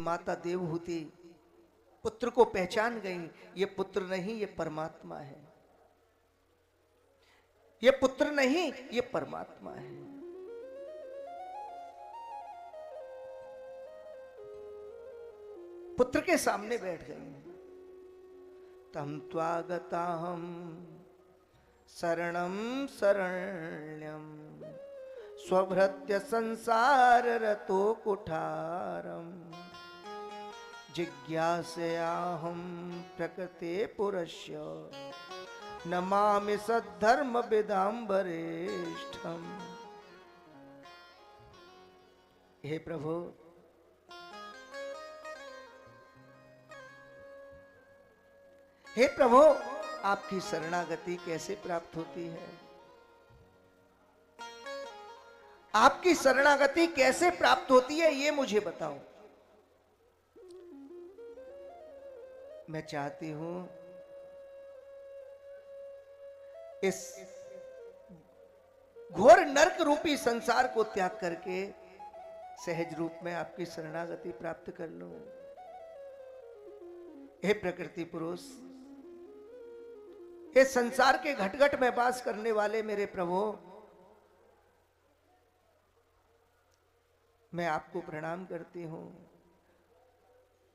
माता देवहूति पुत्र को पहचान गई, ये पुत्र नहीं ये परमात्मा है, ये पुत्र नहीं ये परमात्मा है। पुत्र के सामने बैठ गई। तम त्वागताहम शरणम शरण्यम स्वभृत्य संसार रतो कुठारम जिज्ञासयाहम प्रकृते पुरस्य नमामि सद्धर्म विदाम्बरेष्ठम। हे प्रभु, हे प्रभु, आपकी शरणागति कैसे प्राप्त होती है? आपकी शरणागति कैसे प्राप्त होती है ये मुझे बताओ। मैं चाहती हूं इस घोर नरक रूपी संसार को त्याग करके सहज रूप में आपकी शरणागति प्राप्त कर लूं। हे प्रकृति पुरुष, हे संसार के घट घट में वास करने वाले मेरे प्रभु, मैं आपको प्रणाम करती हूं।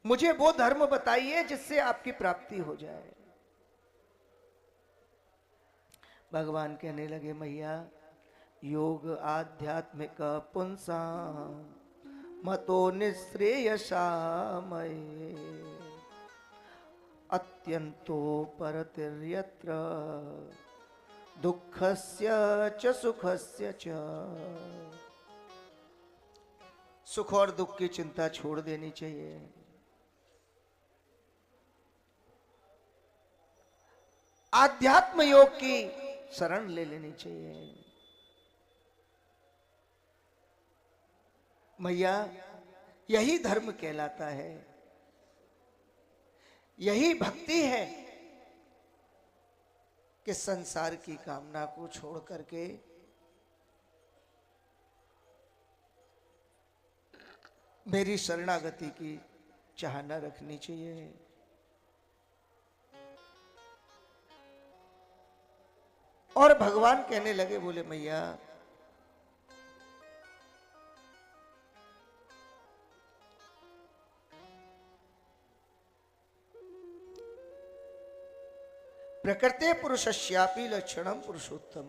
मुझे वो धर्म बताइए जिससे आपकी प्राप्ति हो जाए। भगवान कहने लगे, मैया योग आध्यात्मिक पुंसा मतो निःश्रेयसामये अत्यंतो परतिर्यत्र दुःखस्य च सुखस्य च। सुख और दुख की चिंता छोड़ देनी चाहिए। आध्यात्म योग की शरण ले लेनी चाहिए। मैया यही धर्म कहलाता है, यही भक्ति है कि संसार की कामना को छोड़ करके मेरी शरणागति की चाहना रखनी चाहिए। और भगवान कहने लगे, बोले मैया प्रकृते पुरुषस्यापि लक्षणम पुरुषोत्तम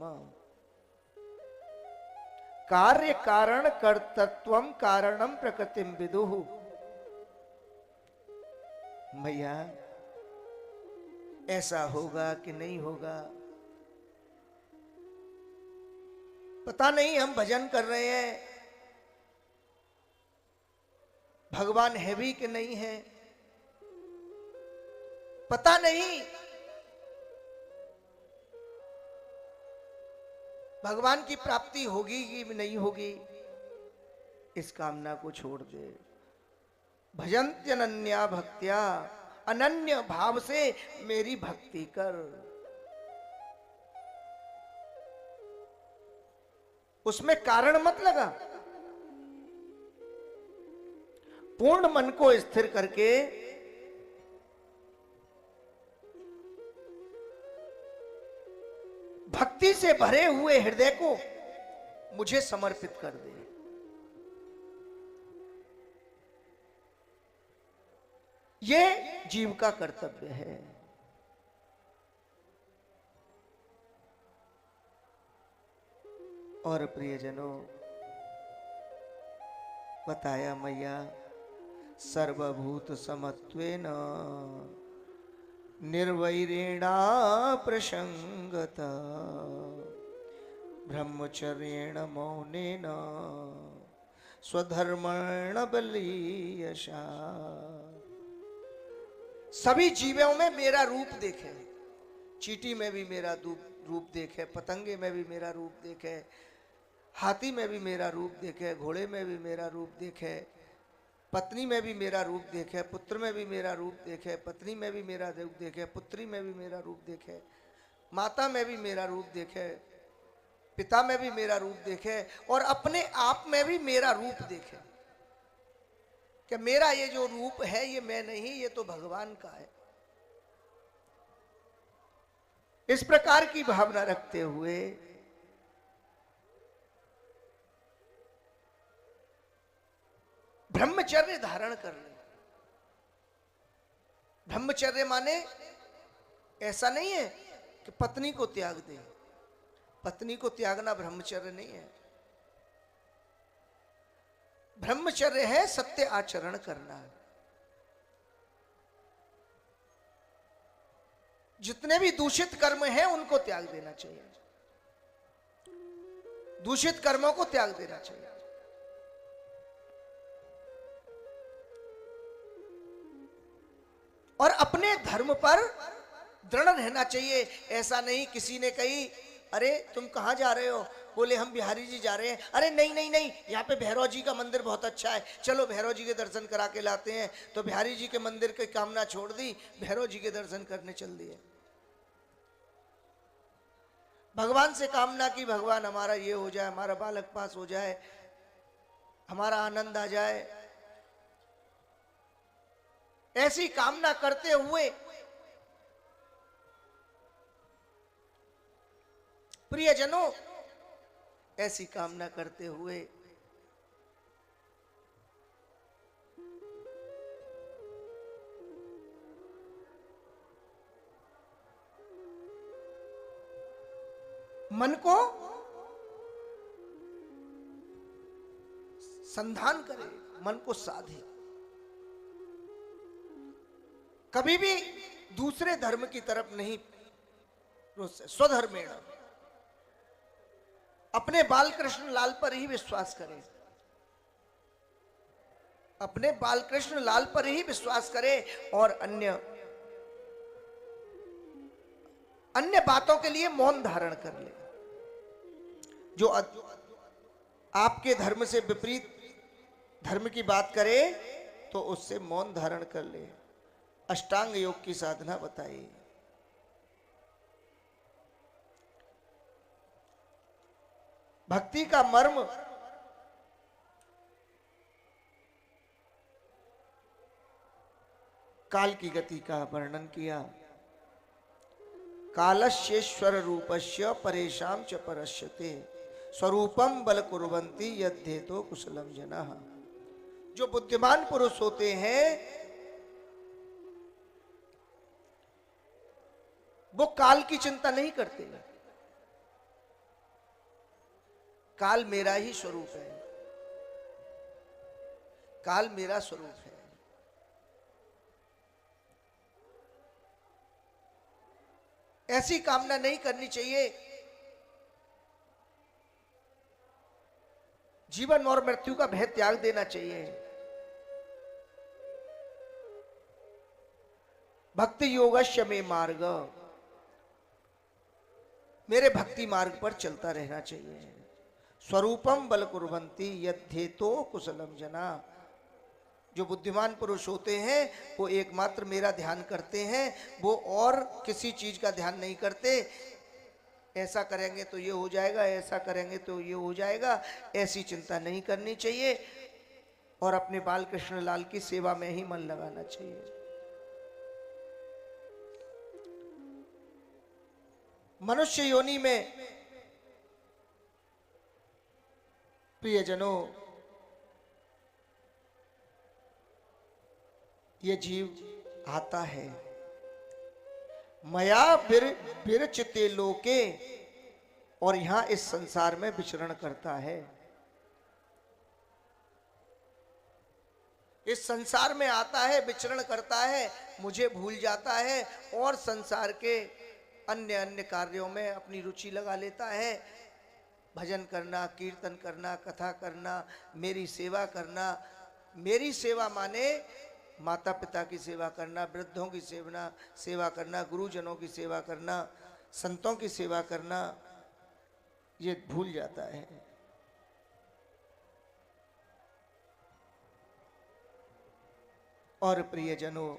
कार्य कारण कर्तृत्वम कारणम प्रकृतिम विदुः। मैया ऐसा होगा कि नहीं होगा पता नहीं। हम भजन कर रहे हैं, भगवान है भी कि नहीं है पता नहीं। भगवान की प्राप्ति होगी कि नहीं होगी, इस कामना को छोड़ दे। भजन्त्यनन्या भक्त्या, अनन्य भाव से मेरी भक्ति कर। उसमें कारण मत लगा। पूर्ण मन को स्थिर करके भक्ति से भरे हुए हृदय को मुझे समर्पित कर दे। ये जीव का कर्तव्य है। और प्रियजनों, बताया मैया सर्वभूत समत्वेन निर्वैरेणा प्रसंगत ब्रह्मचर्येण मौनेन स्वधर्मेण बलीयशा। सभी जीवों में मेरा रूप देखे। चींटी में भी मेरा रूप देखे, पतंगे में भी मेरा रूप देखे, हाथी में भी मेरा रूप देखे, घोड़े में भी मेरा रूप देखे, पत्नी में भी मेरा रूप देखे, पुत्र में भी मेरा रूप देखे, पत्नी में भी मेरा रूप देखे, पुत्री में भी मेरा रूप देखे, माता में भी मेरा रूप देखे, पिता में भी मेरा रूप देखे और अपने आप में भी मेरा रूप देखे। कि मेरा ये जो रूप है ये मैं नहीं, ये तो भगवान का है। इस प्रकार की भावना रखते हुए ब्रह्मचर्य धारण कर ले। ब्रह्मचर्य माने ऐसा नहीं है कि पत्नी को त्याग दे। पत्नी को त्यागना ब्रह्मचर्य नहीं है। ब्रह्मचर्य है सत्य आचरण करना। जितने भी दूषित कर्म हैं उनको त्याग देना चाहिए। दूषित कर्मों को त्याग देना चाहिए। और अपने धर्म पर दृढ़ रहना चाहिए। ऐसा नहीं किसी ने कही अरे तुम कहां जा रहे हो, बोले हम बिहारी जी जा रहे हैं। अरे नहीं नहीं नहीं, यहाँ पे भैरव जी का मंदिर बहुत अच्छा है, चलो भैरव जी के दर्शन करा के लाते हैं। तो बिहारी जी के मंदिर की कामना छोड़ दी, भैरव जी के दर्शन करने चल दिए। भगवान से कामना की भगवान हमारा ये हो जाए, हमारा बालक पास हो जाए, हमारा आनंद आ जाए। ऐसी कामना करते हुए प्रियजनों, ऐसी कामना करते हुए मन को संधान करे, मन को साधे। कभी भी दूसरे धर्म की तरफ नहीं, स्वधर्मेण, अपने बालकृष्ण लाल पर ही विश्वास करें। अपने बालकृष्ण लाल पर ही विश्वास करें और अन्य बातों के लिए मौन धारण कर ले। जो आपके धर्म से विपरीत धर्म की बात करे तो उससे मौन धारण कर ले। अष्टांग योग की साधना बताई। भक्ति का मर्म काल की गति का वर्णन किया। कालस्येश्वर रूपस्य परेशान च परस्यते स्वरूपम बल कुर्वन्ति यद्धेतो कुशलम जनः। जो बुद्धिमान पुरुष होते हैं वो काल की चिंता नहीं करते। काल मेरा ही स्वरूप है, काल मेरा स्वरूप है। ऐसी कामना नहीं करनी चाहिए। जीवन और मृत्यु का भय त्याग देना चाहिए। भक्ति योगस्य में मार्ग, मेरे भक्ति मार्ग पर चलता रहना चाहिए। स्वरूपम बल कुर्वन्ति यद्धेतो कुशलम जना। जो बुद्धिमान पुरुष होते हैं वो एकमात्र मेरा ध्यान करते हैं, वो और किसी चीज का ध्यान नहीं करते। ऐसा करेंगे तो ये हो जाएगा, ऐसा करेंगे तो ये हो जाएगा, ऐसी चिंता नहीं करनी चाहिए और अपने बाल कृष्ण लाल की सेवा में ही मन लगाना चाहिए। मनुष्य योनि में प्रियजनों ये जीव आता है। मया विरचिते लोके, और यहां इस संसार में विचरण करता है। इस संसार में आता है, विचरण करता है, मुझे भूल जाता है और संसार के अन्य अन्य कार्यों में अपनी रुचि लगा लेता है। भजन करना, कीर्तन करना, कथा करना, मेरी सेवा करना। मेरी सेवा माने माता पिता की सेवा करना, वृद्धों की सेवा करना, गुरुजनों की सेवा करना, संतों की सेवा करना, ये भूल जाता है। और प्रियजनों,